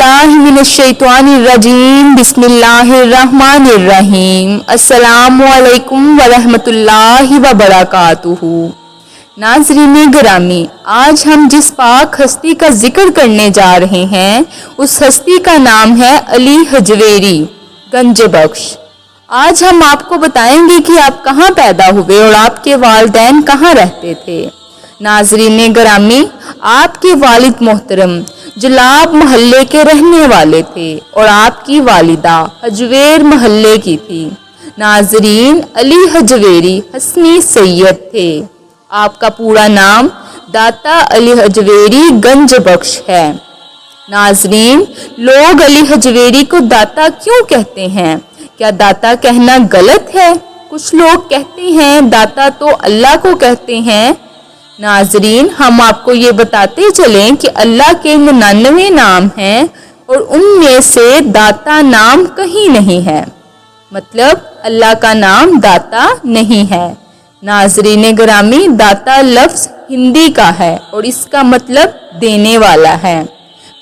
باللہ من الشیطان الرجیم بسم اللہ الرحمن الرحیم السلام علیکم ورحمۃ اللہ وبرکاتہ۔ ناظرین گرامی، آج ہم جس پاک ہستی کا ذکر کرنے جا رہے ہیں اس ہستی کا نام ہے علی حجویری گنج بخش۔ آج ہم آپ کو بتائیں گے کہ آپ کہاں پیدا ہوئے اور آپ کے والدین کہاں رہتے تھے۔ ناظرین گرامی، آپ کے والد محترم جلاب محلے کے رہنے والے تھے اور آپ کی والدہ حجویر محلے کی تھی۔ ناظرین، علی حجویری حسنی سید تھے۔ آپ کا پورا نام داتا علی حجویری گنج بخش ہے۔ ناظرین، لوگ علی حجویری کو داتا کیوں کہتے ہیں؟ کیا داتا کہنا غلط ہے؟ کچھ لوگ کہتے ہیں داتا تو اللہ کو کہتے ہیں۔ ناظرین، ہم آپ کو یہ بتاتے چلیں کہ اللہ کے 99 نام ہیں اور ان میں سے داتا نام کہیں نہیں ہے، مطلب اللہ کا نام داتا نہیں ہے۔ ناظرین گرامی، داتا لفظ ہندی کا ہے اور اس کا مطلب دینے والا ہے۔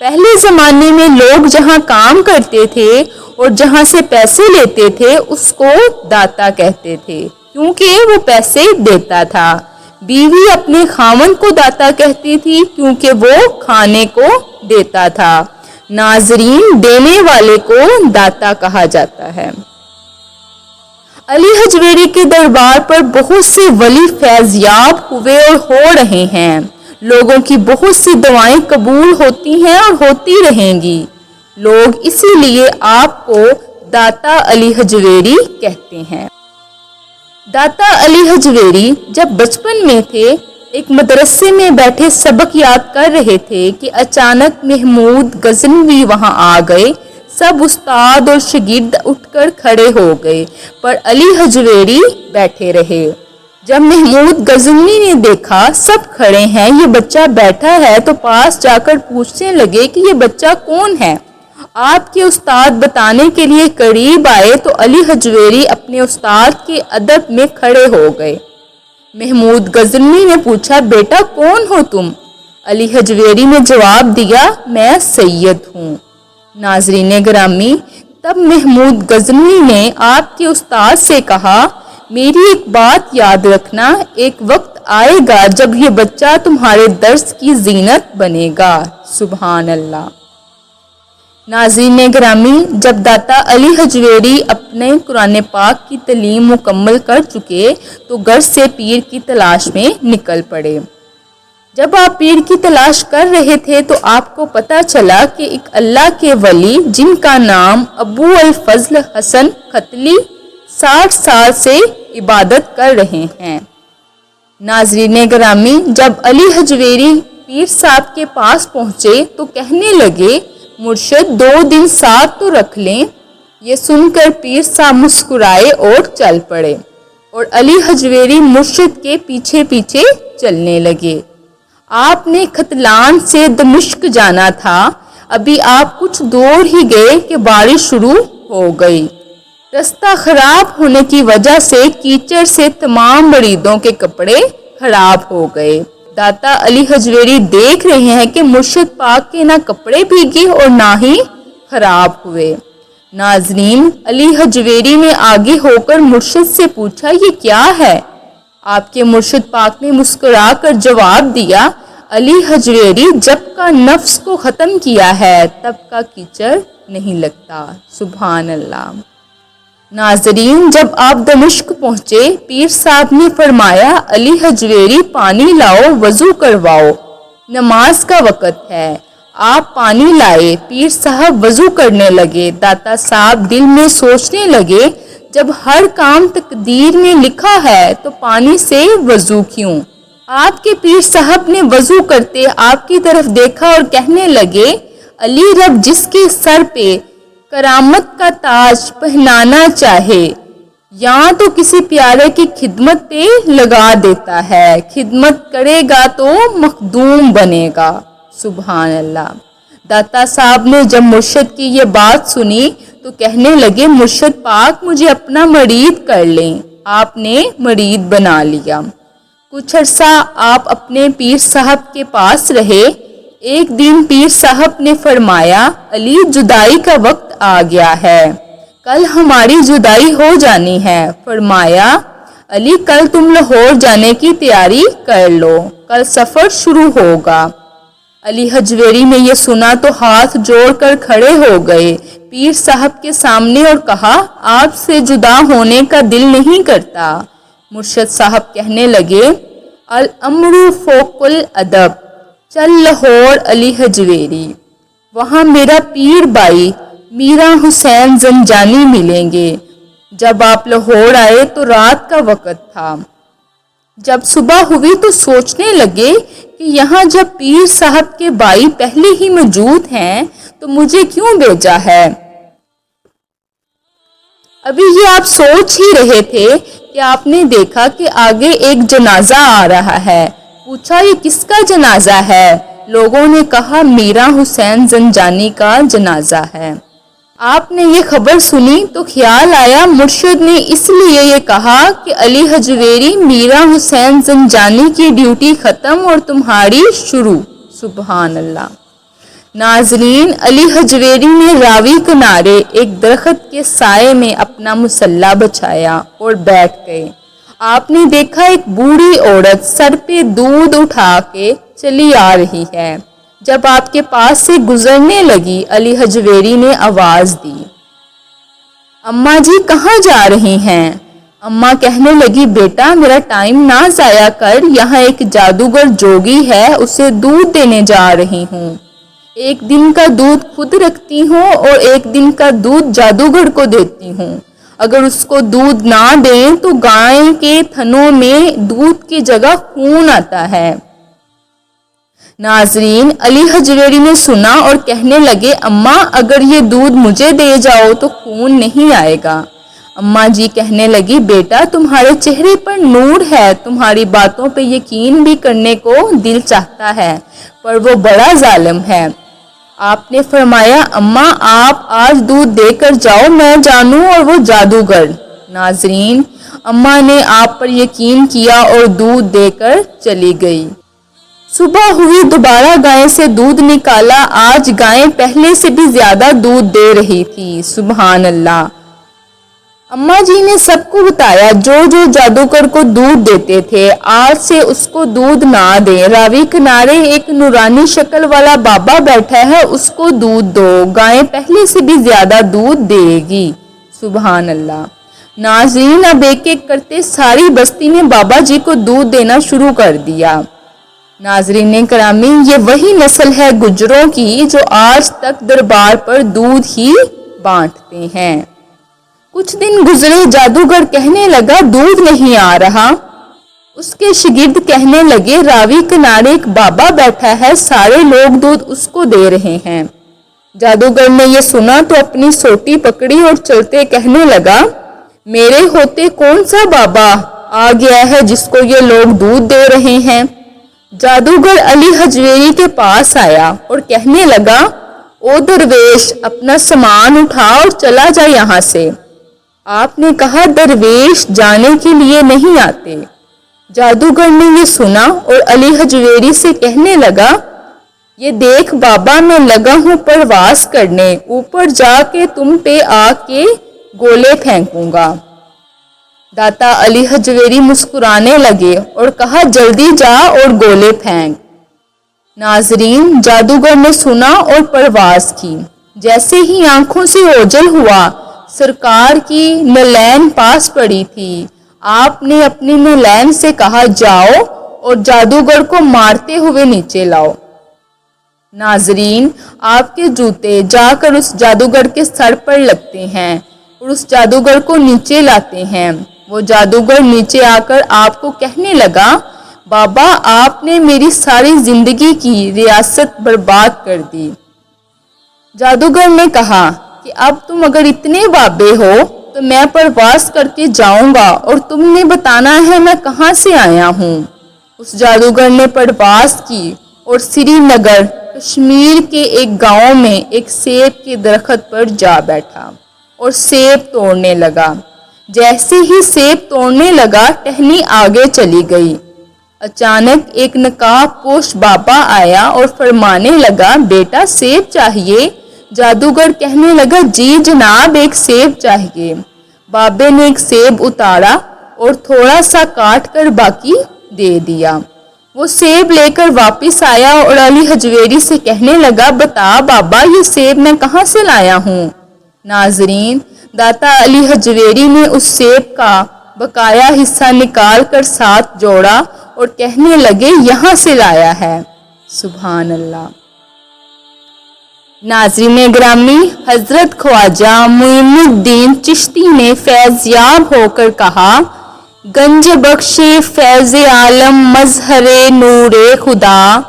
پہلے زمانے میں لوگ جہاں کام کرتے تھے اور جہاں سے پیسے لیتے تھے اس کو داتا کہتے تھے، کیونکہ وہ پیسے دیتا تھا۔ بیوی اپنے خاوند کو داتا کہتی تھی کیونکہ وہ کھانے کو دیتا تھا۔ ناظرین، دینے والے کو داتا کہا جاتا ہے۔ علی حجویری کے دربار پر بہت سے ولی فیض یاب ہوئے اور ہو رہے ہیں۔ لوگوں کی بہت سی دعائیں قبول ہوتی ہیں اور ہوتی رہیں گی۔ لوگ اسی لیے آپ کو داتا علی حجویری کہتے ہیں۔ داتا علی حجویری جب بچپن میں تھے، ایک مدرسے میں بیٹھے سبق یاد کر رہے تھے کہ اچانک محمود غزنوی وہاں آ گئے۔ سب استاد اور شاگرد اٹھ کر کھڑے ہو گئے، پر علی حجویری بیٹھے رہے۔ جب محمود غزنوی نے دیکھا سب کھڑے ہیں، یہ بچہ بیٹھا ہے، تو پاس جا کر پوچھنے لگے کہ یہ بچہ کون ہے۔ آپ کے استاد بتانے کے لیے قریب آئے تو علی حجویری اپنے استاد کے ادب میں کھڑے ہو گئے۔ محمود غزنوی نے پوچھا، بیٹا کون ہو تم؟ علی حجویری نے جواب دیا، میں سید ہوں۔ ناظرین گرامی، تب محمود غزنوی نے آپ کے استاد سے کہا، میری ایک بات یاد رکھنا، ایک وقت آئے گا جب یہ بچہ تمہارے درس کی زینت بنے گا۔ سبحان اللہ۔ ناظرین گرامی، جب داتا علی حجویری اپنے قرآن پاک کی تعلیم مکمل کر چکے تو گھر سے پیر کی تلاش میں نکل پڑے۔ جب آپ پیر کی تلاش کر رہے تھے تو آپ کو پتہ چلا کہ ایک اللہ کے ولی جن کا نام ابو الفضل حسن ختلی 60 سال سے عبادت کر رہے ہیں۔ ناظرین گرامی، جب علی حجویری پیر صاحب کے پاس پہنچے تو کہنے لگے، مرشد 2 دن ساتھ تو رکھ لیں۔ یہ سن کر پیر صاحب مسکرائے اور چل پڑے اور علی حجویری مرشد کے پیچھے پیچھے چلنے لگے۔ آپ نے ختلان سے دمشق جانا تھا، ابھی آپ کچھ دور ہی گئے کہ بارش شروع ہو گئی۔ رستہ خراب ہونے کی وجہ سے کیچڑ سے تمام مریدوں کے کپڑے خراب ہو گئے۔ داتا علی حجویری دیکھ رہے ہیں کہ مرشد پاک کے نہ کپڑے بھیگے اور نہ ہی خراب ہوئے۔ ناظرین، علی حجویری نے آگے ہو کر مرشد سے پوچھا، یہ کیا ہے؟ آپ کے مرشد پاک نے مسکرا کر جواب دیا، علی حجویری، جب کا نفس کو ختم کیا ہے تب کا کیچڑ نہیں لگتا۔ سبحان اللہ۔ ناظرین، جب آپ دمشق پہنچے، پیر صاحب نے فرمایا، علی حجویری پانی لاؤ، وضو کرواؤ، نماز کا وقت ہے۔ آپ پانی لائے، پیر صاحب وضو کرنے لگے۔ داتا صاحب دل میں سوچنے لگے، جب ہر کام تقدیر میں لکھا ہے تو پانی سے وضو کیوں؟ آپ کے پیر صاحب نے وضو کرتے آپ کی طرف دیکھا اور کہنے لگے، علی رب جس کے سر پہ کرامت کا تاج پہنانا چاہے یا تو کسی پیارے کی خدمت پہ لگا دیتا ہے، خدمت کرے گا تو مخدوم بنے گا۔ سبحان اللہ۔ داتا صاحب نے جب مرشد کی یہ بات سنی تو کہنے لگے، مرشد پاک مجھے اپنا مرید کر لیں۔ آپ نے مرید بنا لیا۔ کچھ عرصہ آپ اپنے پیر صاحب کے پاس رہے۔ ایک دن پیر صاحب نے فرمایا، علی جدائی کا وقت آ گیا ہے، کل ہماری جدائی ہو جانی ہے۔ فرمایا، علی کل تم لاہور جانے کی تیاری کر لو، کل سفر شروع ہوگا۔ علی حجویری نے یہ سنا تو ہاتھ جوڑ کر کھڑے ہو گئے پیر صاحب کے سامنے اور کہا، آپ سے جدا ہونے کا دل نہیں کرتا۔ مرشد صاحب کہنے لگے، الامر فوق الادب، چل لاہور علی حجویری، وہاں میرا پیر بھائی میرا حسین زنجانی ملیں گے۔ جب آپ لاہور آئے تو رات کا وقت تھا۔ جب صبح ہوئی تو سوچنے لگے کہ یہاں جب پیر صاحب کے بھائی پہلے ہی موجود ہیں تو مجھے کیوں بھیجا ہے؟ ابھی یہ آپ سوچ ہی رہے تھے کہ آپ نے دیکھا کہ آگے ایک جنازہ آ رہا ہے۔ پوچھا، یہ کس کا جنازہ ہے؟ لوگوں نے کہا، میرا حسین زنجانی کا جنازہ ہے۔ آپ نے یہ خبر سنی تو خیال آیا مرشد نے اس لیے یہ کہا کہ علی حجویری میرا حسین زنجانی کی ڈیوٹی ختم اور تمہاری شروع۔ سبحان اللہ۔ ناظرین، علی حجویری نے راوی کنارے ایک درخت کے سائے میں اپنا مصلی بچھایا اور بیٹھ گئے۔ آپ نے دیکھا ایک بوڑھی عورت سر پہ دودھ اٹھا کے چلی آ رہی ہے۔ جب آپ کے پاس سے گزرنے لگی، علی حجویری نے آواز دی، اماں جی کہاں جا رہی ہیں؟ اماں کہنے لگی، بیٹا میرا ٹائم نہ ضائع کر، یہاں ایک جادوگر جوگی ہے، اسے دودھ دینے جا رہی ہوں۔ ایک دن کا دودھ خود رکھتی ہوں اور ایک دن کا دودھ جادوگر کو دیتی ہوں۔ اگر اس کو دودھ نہ دیں تو گائے کے تھنوں میں دودھ کی جگہ خون آتا ہے۔ ناظرین، علی حجویری نے سنا اور کہنے لگے، اماں اگر یہ دودھ مجھے دے جاؤ تو خون نہیں آئے گا۔ اماں جی کہنے لگی، بیٹا تمہارے چہرے پر نور ہے، تمہاری باتوں پہ یقین بھی کرنے کو دل چاہتا ہے، پر وہ بڑا ظالم ہے۔ آپ نے فرمایا، اماں آپ آج دودھ دے کر جاؤ، میں جانوں اور وہ جادوگر۔ ناظرین، اماں نے آپ پر یقین کیا اور دودھ دے کر چلی گئی۔ صبح ہوئی، دوبارہ گائے سے دودھ نکالا، آج گائے پہلے سے بھی زیادہ دودھ دے رہی تھی۔ سبحان اللہ۔ اماں جی نے سب کو بتایا، جو جو جادوگر کو دودھ دیتے تھے آج سے اس کو دودھ نہ دیں۔ راوی کنارے ایک نورانی شکل والا بابا بیٹھا ہے، اس کو دودھ دو، گائے پہلے سے بھی زیادہ دودھ دے گی۔ سبحان اللہ۔ ناظرین، اب ایک ایک کرتے ساری بستی نے بابا جی کو دودھ دینا شروع کر دیا۔ ناظرین کرامی، یہ وہی نسل ہے گجروں کی جو آج تک دربار پر دودھ ہی بانٹتے ہیں۔ کچھ دن گزرے، جادوگر کہنے لگا دودھ نہیں آ رہا۔ اس کے شاگرد کہنے لگے، راوی کنارے ایک بابا بیٹھا ہے، سارے لوگ دودھ اس کو دے رہے ہیں۔ جادوگر نے یہ سنا تو اپنی سوٹی پکڑی اور چلتے کہنے لگا، میرے ہوتے کون سا بابا آ گیا ہے جس کو یہ لوگ دودھ دے رہے ہیں؟ جادوگر علی حجویری کے پاس آیا اور کہنے لگا، او درویش اپنا سامان اٹھا اور چلا جا یہاں سے۔ آپ نے کہا، درویش جانے کے لیے نہیں آتے۔ جادوگر نے یہ سنا اور علی حجویری سے کہنے لگا، یہ دیکھ بابا میں لگا ہوں پرواز کرنے، اوپر جا کے تم پہ آ کے گولے پھینکوں گا۔ داتا علی حجویری مسکرانے لگے اور کہا، جلدی جا اور گولے پھینک۔ ناظرین، جادوگر نے سنا اور پرواز کی۔ جیسے ہی آنکھوں سے اوجھل ہوا، سرکار کی نلین پاس پڑی تھی۔ آپ نے اپنی نلین سے کہا، جاؤ اور جادوگر کو مارتے ہوئے نیچے لاؤ۔ ناظرین، آپ کے جوتے جا کر اس جادوگر کے سر پر لگتے ہیں اور اس جادوگر کو نیچے لاتے ہیں۔ وہ جادوگر نیچے آ کر آپ کو کہنے لگا، بابا آپ نے میری ساری زندگی کی ریاست برباد کر دی۔ جادوگر نے کہا کہ اب تم اگر اتنے بابے ہو تو میں پرواز کر کے جاؤں گا اور تم نے بتانا ہے میں کہاں سے آیا ہوں۔ اس جادوگر نے پرواز کی اور سری نگر کشمیر کے ایک گاؤں میں ایک سیب کے درخت پر جا بیٹھا اور سیب توڑنے لگا۔ جیسے ہی سیب توڑنے لگا، ٹہنی آگے چلی گئی اچانک ایک نقاب پوش بابا آیا اور فرمانے لگا بیٹا سیب چاہیے؟ جادوگر کہنے لگا جی جناب ایک سیب چاہیے۔ بابے نے ایک سیب اتارا اور تھوڑا سا کاٹ کر باقی دے دیا۔ وہ سیب لے کر واپس آیا اور علی حجویری سے کہنے لگا بتا بابا یہ سیب میں کہاں سے لایا ہوں؟ ناظرین، داتا علی حجویری نے اس سیب کا بقایا حصہ نکال کر ساتھ جوڑا اور کہنے لگے یہاں سے لایا ہے۔ سبحان اللہ۔ ناظرین گرامی، حضرت خواجہ معین الدین چشتی نے فیض یاب ہو کر کہا گنج بخش فیض عالم مظہر نور خدا،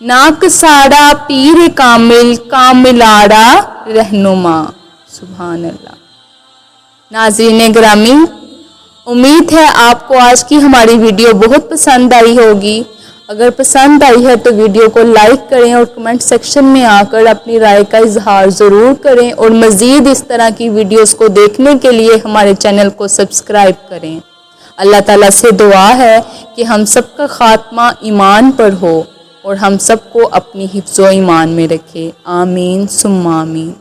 ناکسارا پیر کامل کاملارا رہنما۔ سبحان اللہ۔ ناظرین گرامی، امید ہے آپ کو آج کی ہماری ویڈیو بہت پسند آئی ہوگی۔ اگر پسند آئی ہے تو ویڈیو کو لائک کریں اور کمنٹ سیکشن میں آ کر اپنی رائے کا اظہار ضرور کریں، اور مزید اس طرح کی ویڈیوز کو دیکھنے کے لیے ہمارے چینل کو سبسکرائب کریں۔ اللہ تعالیٰ سے دعا ہے کہ ہم سب کا خاتمہ ایمان پر ہو اور ہم سب کو اپنی حفظ و ایمان میں رکھے۔ آمین ثم آمین۔